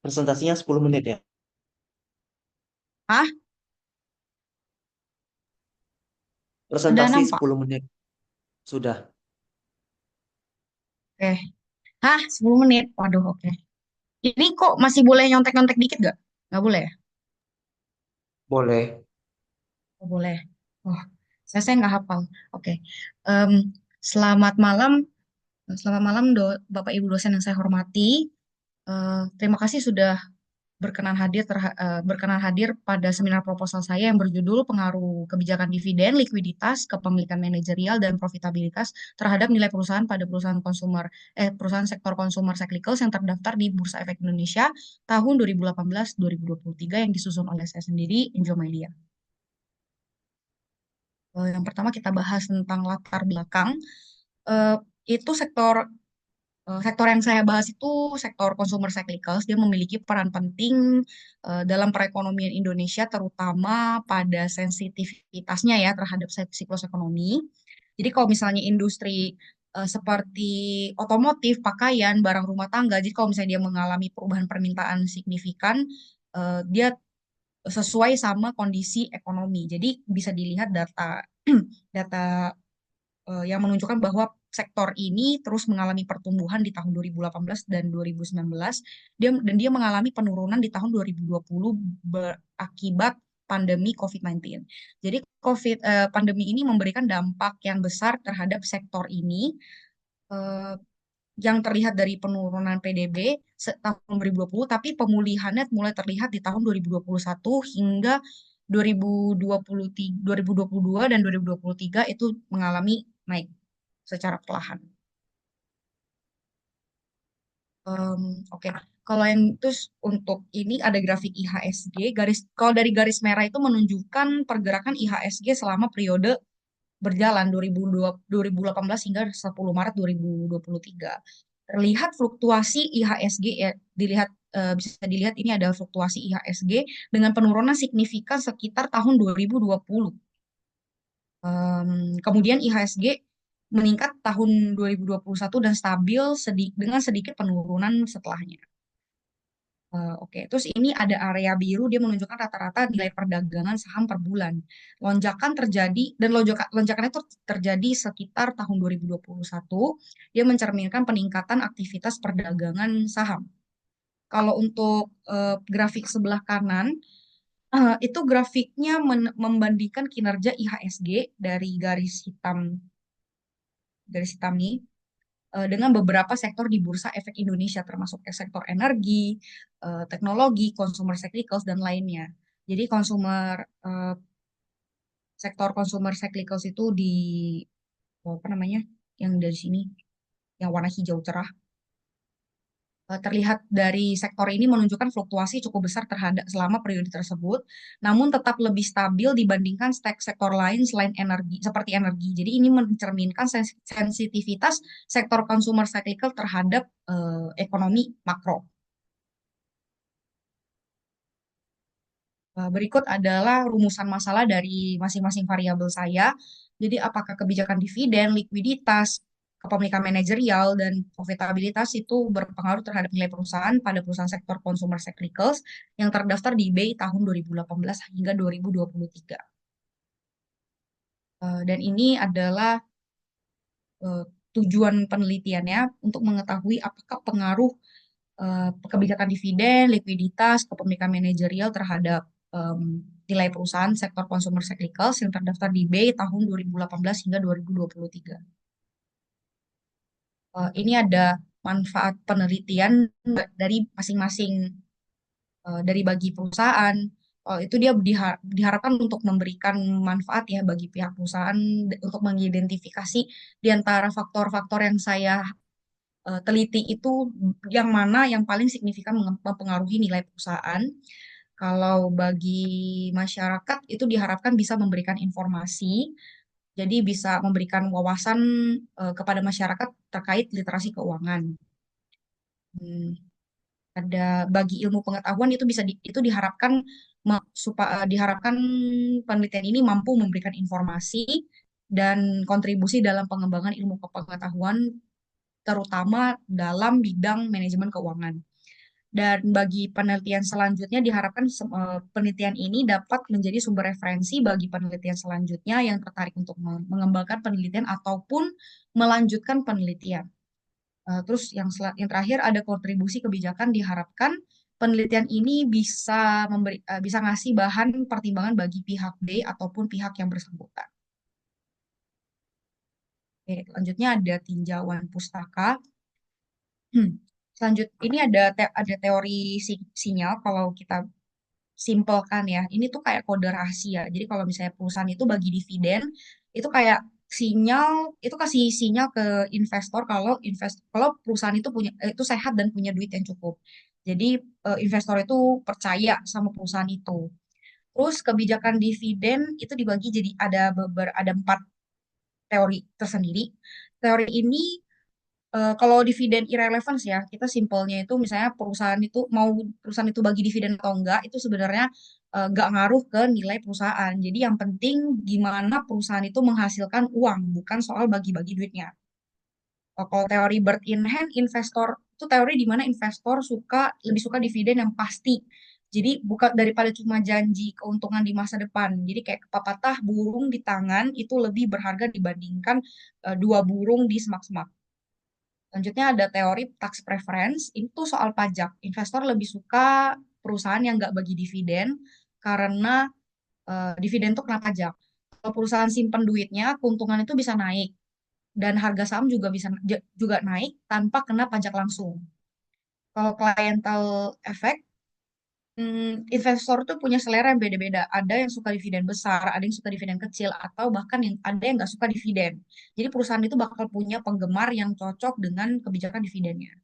Presentasinya 10 menit ya. Ah, ada Presentasi 6, Pak. 10 menit. Sudah. Oke. Hah, 10 menit. Waduh, oke. Ini kok masih boleh nyontek-nyontek dikit gak? Nggak boleh ya? Boleh. Oh, boleh. Oh, saya nggak hafal. Oke. Em, selamat malam. Selamat malam, Bapak Ibu dosen yang saya hormati. Terima kasih sudah berkenan hadir pada seminar proposal saya yang berjudul Pengaruh Kebijakan Dividen, Likuiditas, Kepemilikan Manajerial, dan Profitabilitas terhadap nilai perusahaan pada perusahaan sektor konsumer cyclicals yang terdaftar di Bursa Efek Indonesia tahun 2018-2023 yang disusun oleh saya sendiri, Angel Melia. Yang pertama kita bahas tentang latar belakang. Eh, itu sektor yang saya bahas itu sektor consumer cyclicals. Dia memiliki peran penting dalam perekonomian Indonesia, terutama pada sensitivitasnya ya terhadap siklus ekonomi. Jadi kalau misalnya industri seperti otomotif, pakaian, barang rumah tangga, jadi kalau misalnya dia mengalami perubahan permintaan signifikan, dia sesuai sama kondisi ekonomi. Jadi bisa dilihat data data yang menunjukkan bahwa sektor ini terus mengalami pertumbuhan di tahun 2018 dan 2019 dia mengalami penurunan di tahun 2020 akibat pandemi COVID-19. Jadi pandemi ini memberikan dampak yang besar terhadap sektor ini eh, yang terlihat dari penurunan PDB tahun 2020, tapi pemulihannya mulai terlihat di tahun 2021 hingga 2023, 2022 dan 2023 itu mengalami naik secara perlahan. Em, Oke, kalau yang terus untuk ini ada grafik IHSG. Kalau dari garis merah itu menunjukkan pergerakan IHSG selama periode berjalan 2018 hingga 10 Maret 2023. Terlihat fluktuasi IHSG ya, bisa dilihat ini ada fluktuasi IHSG dengan penurunan signifikan sekitar tahun 2020. Kemudian IHSG meningkat tahun 2021 dan stabil dengan sedikit penurunan setelahnya. Oke, terus ini ada area biru, dia menunjukkan rata-rata nilai perdagangan saham per bulan. Lonjakan terjadi, dan lonjakan itu terjadi sekitar tahun 2021. Dia mencerminkan peningkatan aktivitas perdagangan saham. Kalau untuk grafik sebelah kanan, itu grafiknya membandingkan kinerja IHSG dari garis hitam nih dengan beberapa sektor di Bursa Efek Indonesia, termasuk sektor energi, teknologi, consumer cyclicals, dan lainnya. Jadi sektor consumer cyclicals itu apa namanya, yang dari sini, yang warna hijau cerah, terlihat dari sektor ini menunjukkan fluktuasi cukup besar terhadap selama periode tersebut, namun tetap lebih stabil dibandingkan sektor lain selain energi, seperti energi. Jadi ini mencerminkan sensitivitas sektor consumer cyclical terhadap ekonomi makro. Berikut adalah rumusan masalah dari masing-masing variabel saya. Jadi apakah kebijakan dividen, likuiditas, kepemilikan manajerial, dan profitabilitas itu berpengaruh terhadap nilai perusahaan pada perusahaan sektor consumer cyclicals yang terdaftar di BI tahun 2018 hingga 2023. Dan ini adalah eh, tujuan penelitiannya untuk mengetahui apakah pengaruh kebijakan dividen, likuiditas, kepemilikan manajerial terhadap em, nilai perusahaan sektor consumer cyclicals yang terdaftar di BI tahun 2018 hingga 2023. Ini ada manfaat penelitian dari masing-masing dari bagi perusahaan. Itu dia diharapkan untuk memberikan manfaat ya bagi pihak perusahaan untuk mengidentifikasi di antara faktor-faktor yang saya teliti itu yang mana yang paling signifikan mempengaruhi nilai perusahaan. Kalau bagi masyarakat itu diharapkan bisa memberikan informasi, jadi bisa memberikan wawasan kepada masyarakat terkait literasi keuangan. Hmm, ada bagi ilmu pengetahuan itu itu diharapkan diharapkan penelitian ini mampu memberikan informasi dan kontribusi dalam pengembangan ilmu pengetahuan terutama dalam bidang manajemen keuangan. Dan bagi penelitian selanjutnya diharapkan penelitian ini dapat menjadi sumber referensi bagi penelitian selanjutnya yang tertarik untuk mengembangkan penelitian ataupun melanjutkan penelitian. Terus yang terakhir ada kontribusi kebijakan diharapkan penelitian ini bisa ngasih bahan pertimbangan bagi pihak B ataupun pihak yang bersangkutan. Oke, selanjutnya ada tinjauan pustaka. Ini ada teori sinyal kalau kita simpelkan ya. Ini tuh kayak kode rahasia. Jadi kalau misalnya perusahaan itu bagi dividen, itu kayak sinyal, itu kasih sinyal ke investor kalau perusahaan itu itu sehat dan punya duit yang cukup. Jadi investor itu percaya sama perusahaan itu. Terus kebijakan dividen itu dibagi jadi ada 4 teori tersendiri. Teori ini kalau dividen irrelevance ya, kita simpelnya itu misalnya perusahaan itu bagi dividen atau enggak, itu sebenarnya nggak ngaruh ke nilai perusahaan. Jadi yang penting gimana perusahaan itu menghasilkan uang, bukan soal bagi-bagi duitnya. Kalau teori bird in hand, investor itu teori di mana investor lebih suka dividen yang pasti. Jadi bukan daripada cuma janji keuntungan di masa depan. Jadi kayak pepatah burung di tangan itu lebih berharga dibandingkan dua burung di semak-semak. Selanjutnya ada teori tax preference, itu soal pajak. Investor lebih suka perusahaan yang nggak bagi dividen karena dividen itu kena pajak. Kalau perusahaan simpen duitnya, keuntungan itu bisa naik dan harga saham juga naik tanpa kena pajak langsung. Kalau clientele effect, investor tuh punya selera yang beda-beda. Ada yang suka dividen besar, ada yang suka dividen kecil, atau bahkan ada yang nggak suka dividen. Jadi perusahaan itu bakal punya penggemar yang cocok dengan kebijakan dividennya.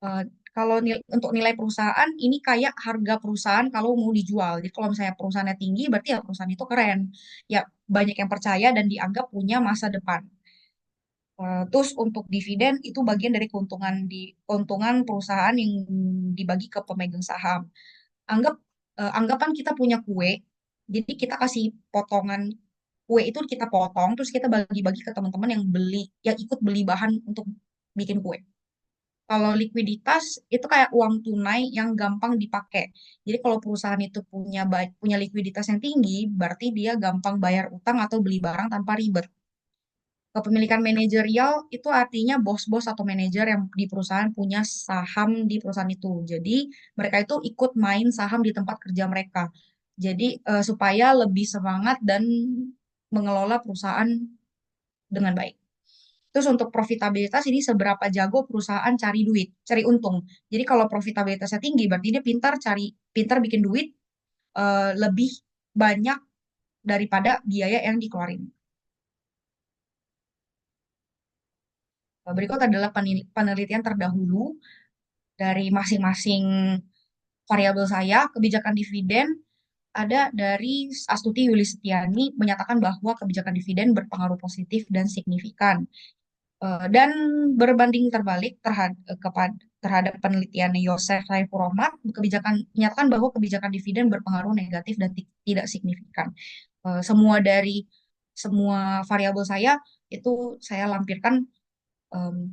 Eh, Kalau untuk nilai perusahaan, ini kayak harga perusahaan kalau mau dijual. Jadi kalau misalnya perusahaannya tinggi, berarti ya perusahaan itu keren. Ya banyak yang percaya dan dianggap punya masa depan. Terus untuk dividen itu bagian dari keuntungan perusahaan yang dibagi ke pemegang saham. Anggap Anggapan kita punya kue, jadi kita kasih potongan kue itu kita potong, terus kita bagi-bagi ke teman-teman yang ikut beli bahan untuk bikin kue. Kalau likuiditas itu kayak uang tunai yang gampang dipakai. Jadi kalau perusahaan itu punya likuiditas yang tinggi, berarti dia gampang bayar utang atau beli barang tanpa ribet. Kepemilikan manajerial itu artinya bos-bos atau manajer yang di perusahaan punya saham di perusahaan itu. Jadi mereka itu ikut main saham di tempat kerja mereka. Jadi supaya lebih semangat dan mengelola perusahaan dengan baik. Terus untuk profitabilitas ini seberapa jago perusahaan cari duit, cari untung. Jadi kalau profitabilitasnya tinggi, berarti dia pintar bikin duit lebih banyak daripada biaya yang dikeluarin. Berikut adalah penelitian terdahulu dari masing-masing variabel saya. Kebijakan dividen ada dari Astuti Yuli Setiani menyatakan bahwa kebijakan dividen berpengaruh positif dan signifikan. Dan berbanding terbalik terhadap penelitian Yosef Saifur Rahmat, menyatakan bahwa kebijakan dividen berpengaruh negatif dan tidak signifikan. Semua variabel saya itu saya lampirkan em,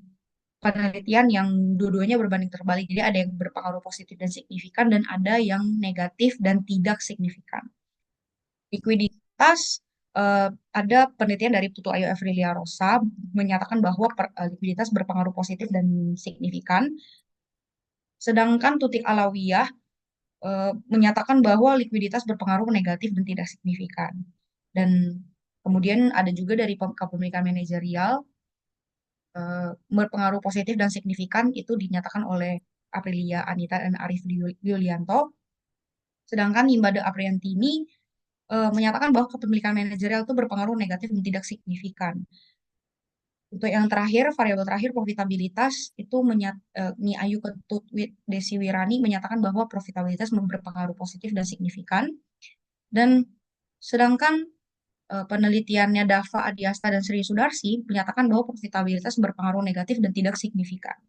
penelitian yang dua-duanya berbanding terbalik. Jadi ada yang berpengaruh positif dan signifikan dan ada yang negatif dan tidak signifikan. Likuiditas ada penelitian dari Putu Ayu Evrilia Rosa menyatakan bahwa likuiditas berpengaruh positif dan signifikan. Sedangkan Tutik Alawiyah menyatakan bahwa likuiditas berpengaruh negatif dan tidak signifikan. Dan kemudian ada juga dari kepemilikan manajerial berpengaruh positif dan signifikan itu dinyatakan oleh Aprilia Anita dan Arif Yulianto. Sedangkan Nimbade Apriantini menyatakan bahwa kepemilikan manajerial itu berpengaruh negatif dan tidak signifikan. Untuk yang terakhir, variabel terakhir profitabilitas itu Ni Ayu Ketut Desi Wirani menyatakan bahwa profitabilitas berpengaruh positif dan signifikan. Dan sedangkan penelitiannya Dava Adiasta dan Sri Sudarsi menyatakan bahwa profitabilitas berpengaruh negatif dan tidak signifikan.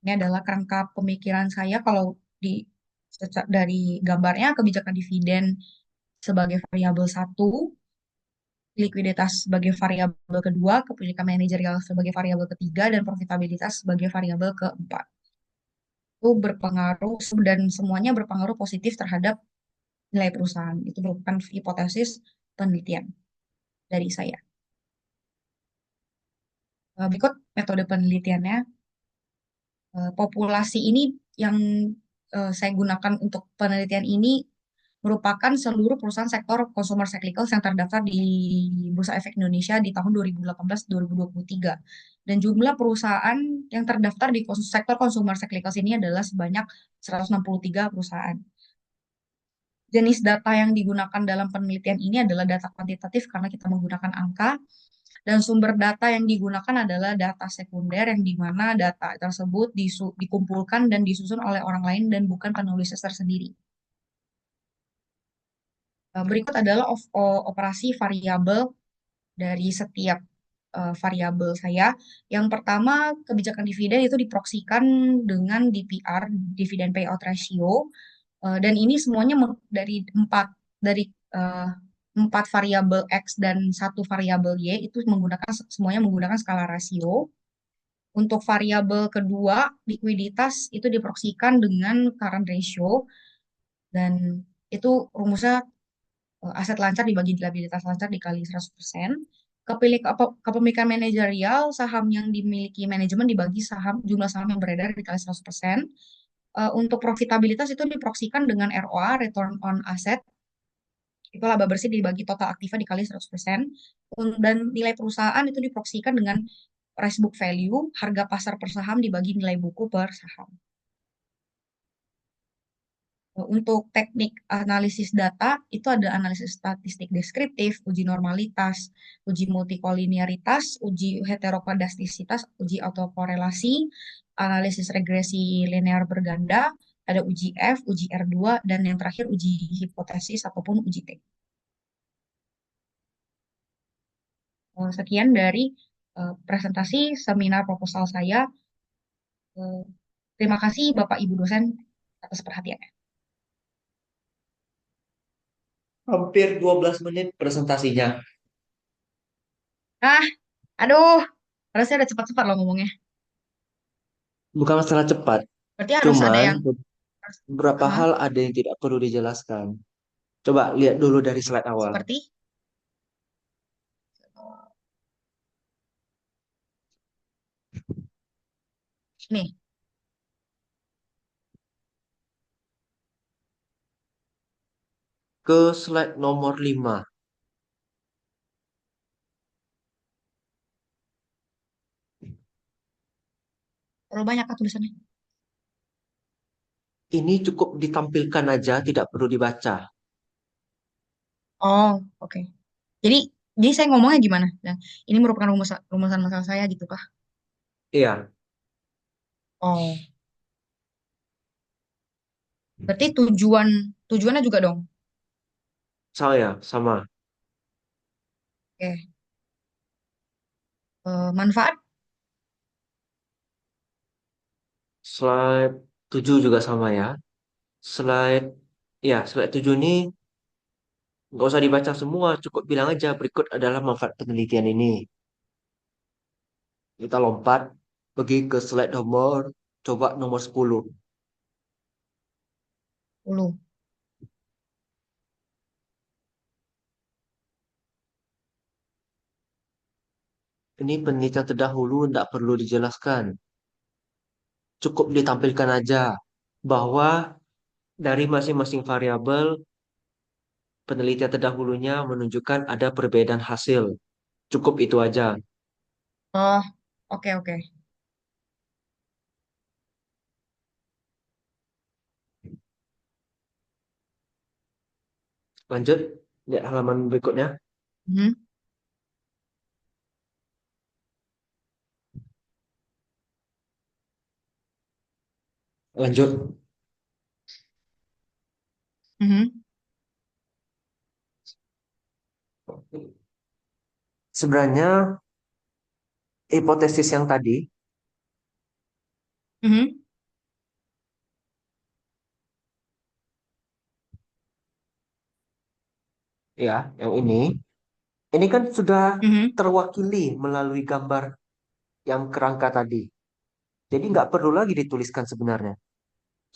Ini adalah kerangka pemikiran saya kalau dari gambarnya kebijakan dividen sebagai variabel satu, likuiditas sebagai variabel kedua, kepemilikan manajerial sebagai variabel ketiga, dan profitabilitas sebagai variabel keempat. itu berpengaruh dan semuanya berpengaruh positif terhadap nilai perusahaan. Itu merupakan hipotesis penelitian dari saya. Berikut metode penelitiannya. Populasi ini yang saya gunakan untuk penelitian ini merupakan seluruh perusahaan sektor consumer cyclicals yang terdaftar di Bursa Efek Indonesia di tahun 2018-2023. Dan jumlah perusahaan yang terdaftar di sektor consumer cyclicals ini adalah sebanyak 163 perusahaan. Jenis data yang digunakan dalam penelitian ini adalah data kuantitatif karena kita menggunakan angka, dan sumber data yang digunakan adalah data sekunder yang di mana data tersebut dikumpulkan dan disusun oleh orang lain dan bukan penulis tersendiri. Berikut adalah operasi variabel dari setiap variabel saya. Yang pertama, kebijakan dividen itu diproksikan dengan DPR, dividen payout ratio, dan ini semuanya dari dari eh, empat variabel X dan satu variabel Y itu semuanya menggunakan skala rasio. Untuk variabel kedua, likuiditas itu diproksikan dengan current ratio, dan itu rumusnya aset lancar dibagi liabilitas lancar dikali 100%. Kepemilikan manajerial, saham yang dimiliki manajemen dibagi jumlah saham yang beredar dikali 100%. Untuk profitabilitas itu diproksikan dengan ROA, return on asset, itu laba bersih dibagi total aktiva dikali 100%. Dan nilai perusahaan itu diproksikan dengan price book value, harga pasar per saham dibagi nilai buku per saham. Untuk teknik analisis data, itu ada analisis statistik deskriptif, uji normalitas, uji multikolinearitas, uji heterokodastisitas, uji autokorelasi, analisis regresi linear berganda, ada uji F, uji R2, dan yang terakhir uji hipotesis ataupun uji T. Sekian dari presentasi seminar proposal saya. Eh, Terima kasih Bapak Ibu dosen atas perhatiannya. Hampir 12 menit presentasinya. Ah, aduh, harusnya udah cepat-cepat loh ngomongnya. Bukan masalah cepat, Berarti harus ada cuman yang beberapa Hah? hal ada yang tidak perlu dijelaskan. Coba lihat dulu dari slide awal. Seperti nih, Ke slide nomor 5. terlalu banyak kan tulisannya. Ini cukup ditampilkan aja, tidak perlu dibaca. Oh, oke. Jadi, jadi saya ngomongnya gimana? Nah, ini merupakan rumusan masalah saya gitu kah? Iya, Oh, berarti tujuannya juga dong. saya sama. Oke. Manfaat. Slide 7 juga sama ya. Slide, ya, slide 7 ini nggak usah dibaca semua, cukup bilang aja berikut adalah manfaat penelitian ini. Kita lompat pergi ke slide nomor, coba nomor 10. 10. Ini penelitian terdahulu tidak perlu dijelaskan. Cukup ditampilkan aja bahwa dari masing-masing variabel penelitian terdahulunya menunjukkan ada perbedaan hasil. Cukup itu aja. Oh, oke oke. Lanjut, lihat halaman berikutnya. Mhm, Lanjut. mhm, Sebenarnya hipotesis yang tadi, mhm, ya, yang ini kan sudah mhm. terwakili melalui gambar yang kerangka tadi. Jadi nggak perlu lagi dituliskan sebenarnya.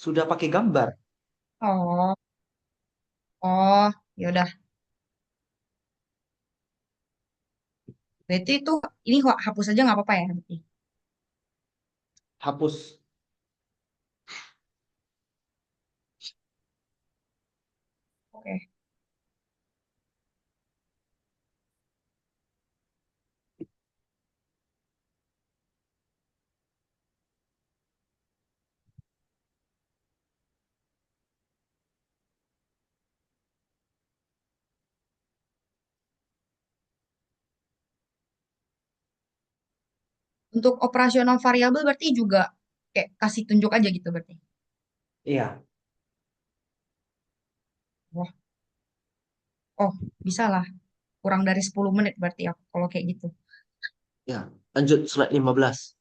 Sudah pakai gambar. Oh, oh, ya udah. Berarti itu ini hapus aja nggak apa-apa ya berarti. Hapus. Oke. Untuk operasional variabel berarti juga kayak kasih tunjuk aja gitu berarti. Iya, Wah, oh bisa lah. Kurang dari 10 menit berarti aku kalau kayak gitu. ya. Lanjut slide 15.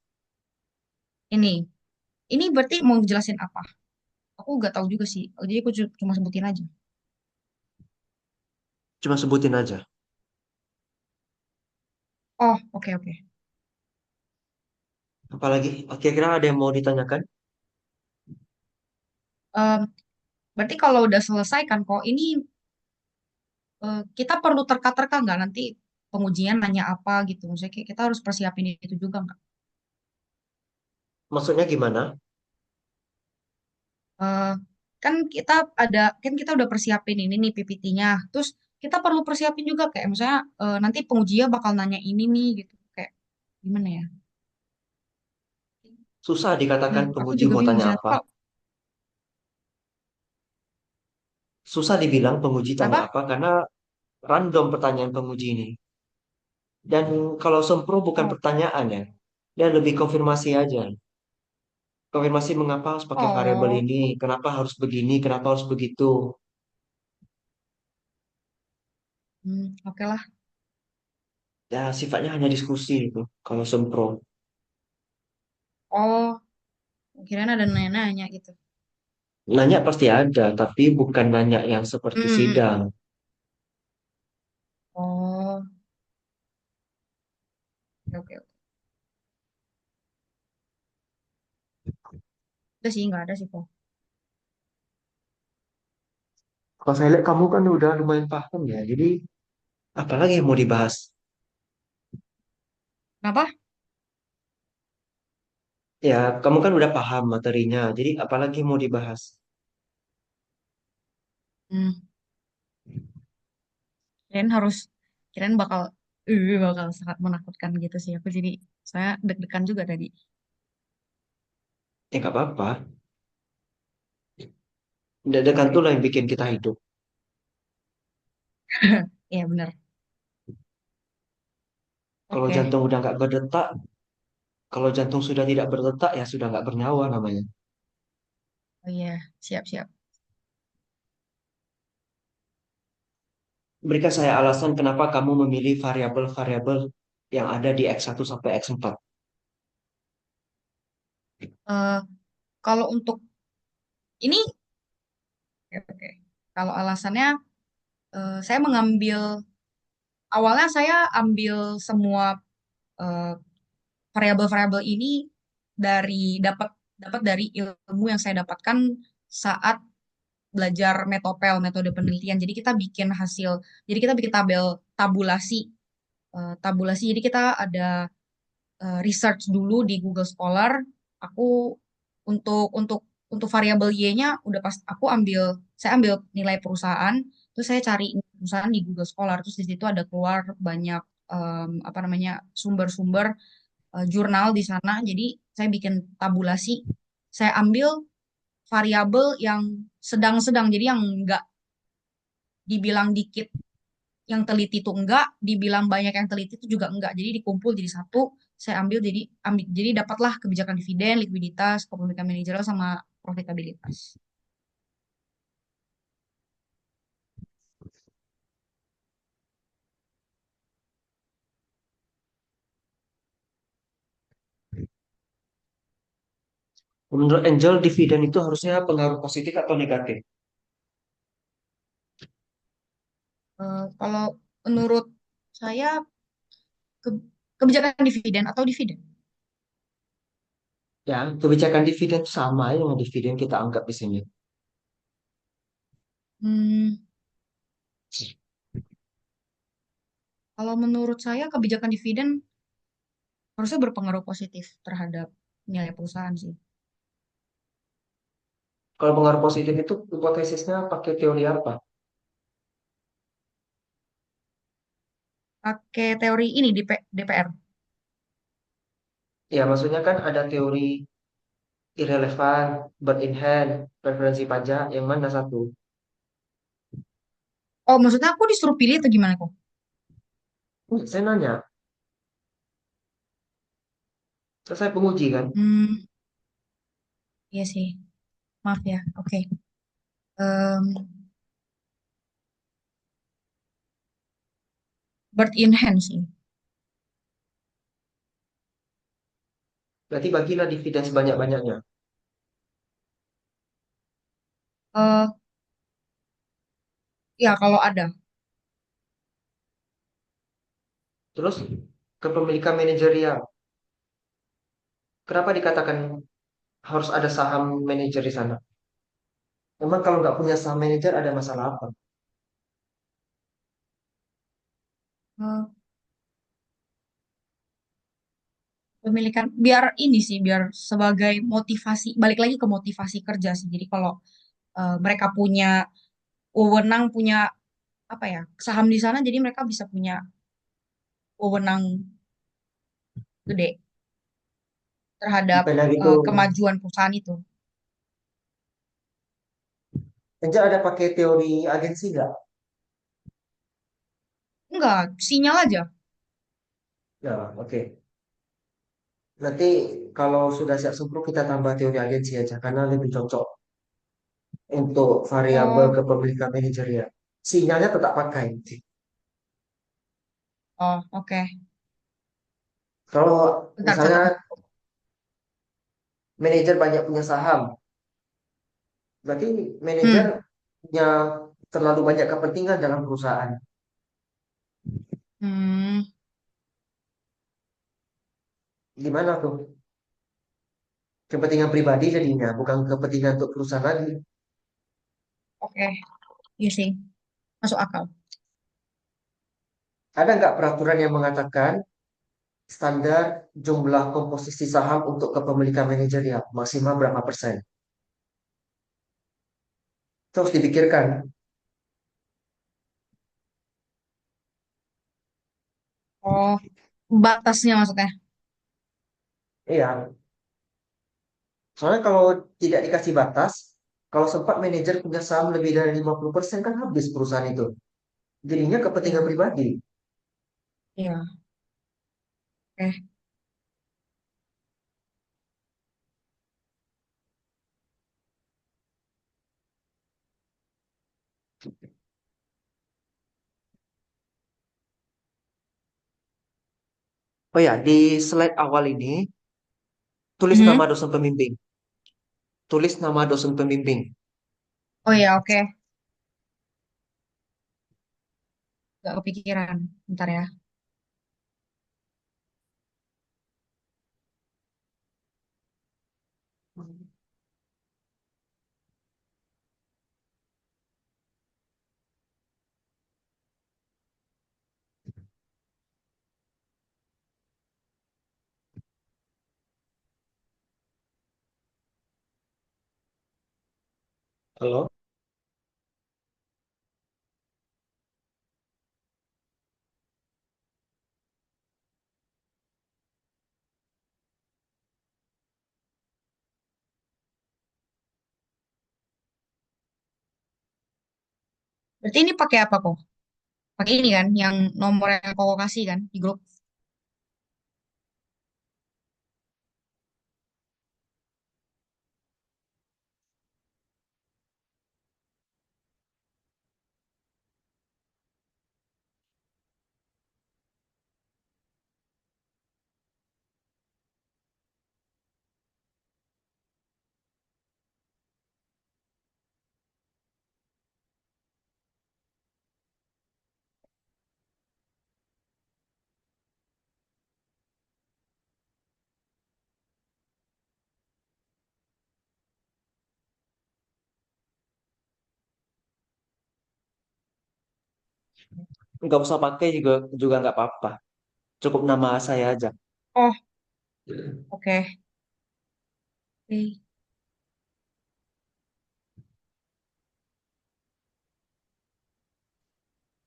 Ini, ini berarti mau jelasin apa? Aku nggak tahu juga sih. Jadi aku cuma sebutin aja. Cuma sebutin aja. Oh, oke oke. Apalagi, kira-kira ada yang mau ditanyakan? Em, Berarti kalau udah selesai kan kok ini kita perlu terka-terka nggak nanti pengujian nanya apa gitu. Maksudnya kayak kita harus persiapin itu juga nggak? Maksudnya gimana? Eh, kan kita ada kan kita udah persiapin ini nih PPT-nya. Terus kita perlu persiapin juga kayak misalnya nanti pengujinya bakal nanya ini nih gitu. Kayak gimana ya? Susah dikatakan Aku penguji juga mau bingung tanya sih. apa. Susah dibilang penguji tanya Kenapa? apa karena random pertanyaan penguji ini. Dan kalau sempro bukan Oh, pertanyaan ya. Dia lebih konfirmasi aja. Konfirmasi mengapa harus pakai variabel oh, ini, kenapa harus begini, kenapa harus begitu. oke lah. Ya sifatnya hanya diskusi itu kalau sempro. Oh, kirain ada nanya-nanya gitu. Nanya pasti ada, tapi bukan nanya yang seperti Hmm, sidang. oh, oke oke. Oke. Udah sih nggak ada sih kok. Kalau saya lihat kamu kan udah lumayan paham ya, jadi apalagi yang mau dibahas? Kenapa? Ya, kamu kan udah paham materinya, jadi apalagi yang mau dibahas? Hmm, kirain harus kirain bakal sangat menakutkan gitu sih. Aku jadi saya deg-degan juga tadi. Ya nggak apa-apa. Dadakan tuh Oke. lah yang bikin kita hidup. Iya benar. Kalau Oke. jantung udah nggak berdetak, kalau jantung sudah tidak berdetak, ya sudah nggak bernyawa namanya. Oh iya, siap-siap. Berikan saya alasan kenapa kamu memilih variabel-variabel yang ada di X1 sampai X4. Eh Kalau untuk ini, oke, oke. Kalau alasannya, saya mengambil, awalnya saya ambil semua eh, variabel-variabel ini dapat dapat dari ilmu yang saya dapatkan saat belajar metopel, metode penelitian. Jadi kita bikin tabulasi. Jadi kita ada research dulu di Google Scholar. Aku untuk variabel Y-nya udah pas saya ambil nilai perusahaan, terus saya cari perusahaan di Google Scholar, terus di situ ada keluar banyak apa namanya sumber-sumber jurnal di sana. Jadi saya bikin tabulasi, saya ambil variabel yang sedang-sedang, jadi yang nggak dibilang dikit yang teliti itu enggak, dibilang banyak yang teliti itu juga enggak. Jadi dikumpul jadi satu, saya jadi dapatlah kebijakan dividen, likuiditas, kepemilikan manajerial sama profitabilitas. Menurut Angel, dividen itu harusnya pengaruh positif atau negatif? Kalau menurut saya ke- kebijakan dividen atau dividen. Ya, kebijakan dividen sama yang dividen kita anggap di sini. Hmm, kalau menurut saya kebijakan dividen harusnya berpengaruh positif terhadap nilai perusahaan sih. Kalau pengaruh positif itu hipotesisnya pakai teori apa? Pakai teori ini di DPR. Ya, maksudnya kan ada teori irrelevan, bird in hand, preferensi pajak, yang mana satu? Oh, maksudnya aku disuruh pilih atau gimana kok? Saya nanya, saya penguji kan? Hmm, iya sih. Maaf ya. Oke. Em, bird in hand sih. Berarti bagilah dividen sebanyak-banyaknya. Eh, ya kalau ada. Terus kepemilikan manajerial. Kenapa dikatakan harus ada saham manajer di sana? Memang kalau nggak punya saham manajer ada masalah apa? Eh, Pemilikan biar ini sih biar sebagai motivasi balik lagi ke motivasi kerja sih. Jadi kalau mereka punya wewenang punya apa ya saham di sana jadi mereka bisa punya wewenang gede terhadap Bukan lagi itu, kemajuan perusahaan itu. Anja ada pakai teori agensi nggak? Enggak, sinyal aja. Ya, oke. Nanti kalau sudah siap sempurna kita tambah teori agensi aja karena lebih cocok untuk variabel Oh, kepemilikan manajerial. Sinyalnya tetap pakai. oh, oke. Kalau Bentar, misalnya catat. manajer banyak punya saham, berarti manajer Hmm, punya terlalu banyak kepentingan dalam perusahaan. hmm, Gimana tuh? Kepentingan pribadi jadinya, bukan kepentingan untuk perusahaan lagi. oke. Iya sih, masuk akal. Ada nggak peraturan yang mengatakan standar jumlah komposisi saham untuk kepemilikan manajerial maksimal berapa persen? Terus dipikirkan. Oh, batasnya maksudnya. Iya, soalnya kalau tidak dikasih batas, kalau sempat manajer punya saham lebih dari 50% kan habis perusahaan itu. Jadinya kepentingan Iya, pribadi. iya. Oke. Oh ya, di slide awal ini tulis nama Mhm. dosen pembimbing. Tulis nama dosen pembimbing. Oh ya, oke. Gak kepikiran. Bentar ya. Halo? Berarti ini pakai apa kok? Pakai ini kan, yang nomor yang koko kasih kan di grup. Nggak usah pakai juga juga nggak apa-apa. Cukup nama saya aja. Oh, oke. Oke.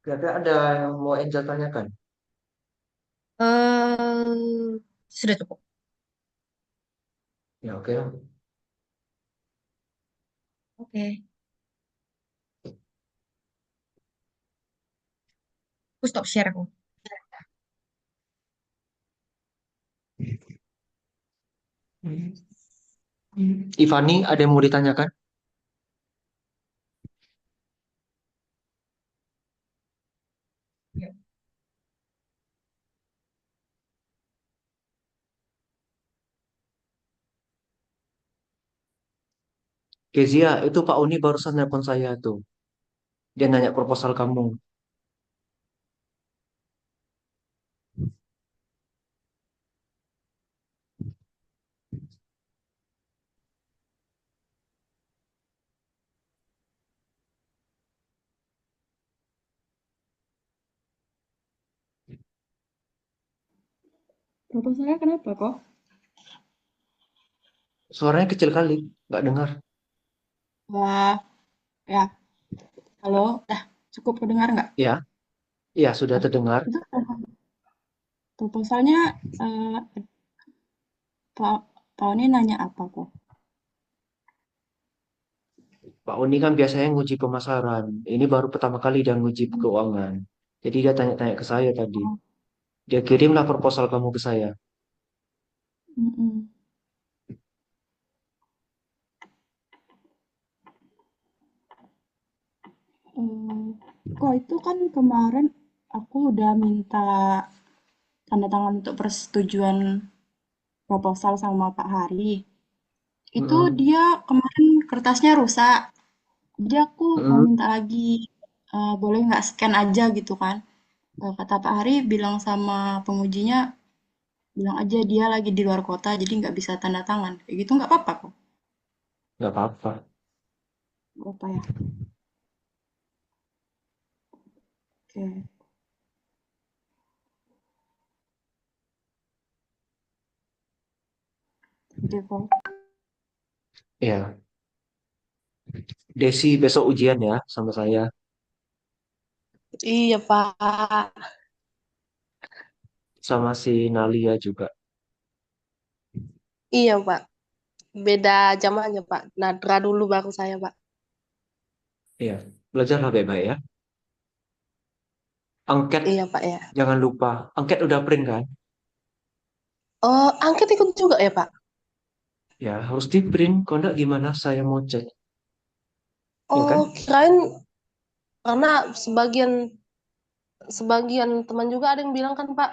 Kira-kira ada yang mau Angel tanyakan? Sudah cukup. Ya oke. Oke. Aku stop share aku. Ivani, ada yang mau ditanyakan? Ya. Kezia, itu Pak Uni barusan nelpon saya tuh. Dia nanya proposal kamu. Proposalnya kenapa kok? Suaranya kecil kali, nggak dengar. Wah, ya. Halo, dah cukup kedengar nggak? Ya, ya sudah Oh, terdengar. itu proposalnya Pak Pak Oni nanya apa kok? Pak Uni kan biasanya nguji pemasaran. Ini baru pertama kali dia nguji keuangan. Jadi dia tanya-tanya ke saya tadi. Oh, Dia kirimlah proposal kamu ke saya. mm-mm. Eh, kok itu kan kemarin aku udah minta tanda tangan untuk persetujuan proposal sama Pak Hari. Itu Mm-mm. dia kemarin kertasnya rusak. Jadi aku mau Mm-mm. minta lagi, boleh nggak scan aja gitu kan. Kata Pak Hari bilang sama pengujinya, bilang aja dia lagi di luar kota jadi nggak bisa tanda tangan. Kayak gitu nggak apa-apa kok. Nggak apa-apa. Nggak apa ya. Oke. Oke kok. Ya, Desi besok ujian ya sama saya. Iya, Pak. Sama si Nalia juga. Iya, Pak. Beda jam aja, Pak. Nadra dulu baru saya, Pak. Iya, belajarlah baik-baik ya. Angket, Iya, Pak ya. jangan lupa. Angket udah print kan? Oh, angket ikut juga ya, Pak? Ya, harus di print. Kalau enggak gimana saya mau cek. Ya Oh, kan? kirain karena sebagian sebagian teman juga ada yang bilang kan, Pak,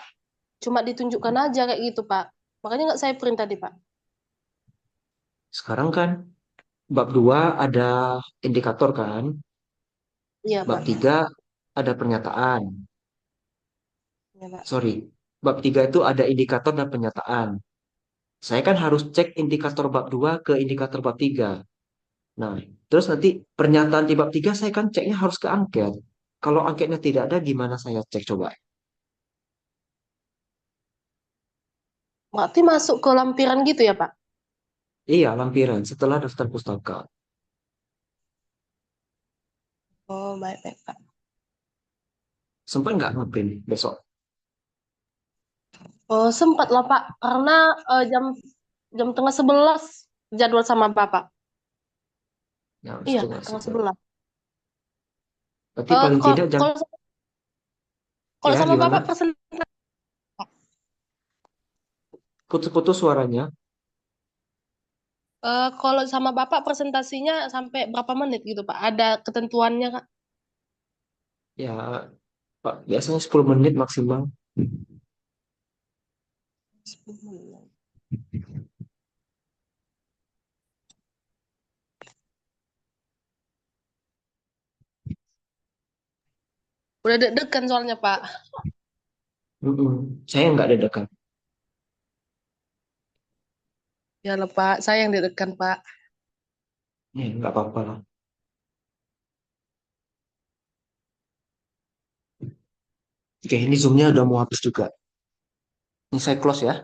cuma ditunjukkan aja kayak gitu, Pak. Makanya nggak saya print tadi, Pak. Sekarang kan bab 2 ada indikator kan? Iya, Bab Pak. 3 ada pernyataan. Iya, Pak. Sorry, bab 3 itu ada indikator dan pernyataan. Saya kan harus cek indikator bab 2 ke indikator bab 3. Nah, terus nanti pernyataan di bab 3 saya kan ceknya harus ke angket. Kalau angketnya tidak ada, gimana saya cek coba? Berarti masuk ke lampiran gitu ya, Pak? Iya, lampiran setelah daftar pustaka. Oh, baik-baik, Pak. Sempat nggak ngeprint besok? Oh, sempat lah, Pak. Karena jam jam tengah 11 jadwal sama Bapak. Ya, Iya, setengah tengah sebelas. 11. Berarti paling tidak jangan, Kalau kalau ya sama Bapak gimana? pesen. Putus-putus suaranya. Kalau sama Bapak presentasinya sampai berapa menit gitu, Pak? Ada ketentuannya, Kak? Ya, Pak, biasanya 10 menit maksimal. 10 menit. Udah deg-degan soalnya, Pak. Mm-mm. Saya nggak dadakan. Ya lah, Pak. Saya yang deg-degan, Pak. Ya, nggak apa-apa lah. Oke, ini Zoom-nya udah mau habis juga. Ini saya close ya.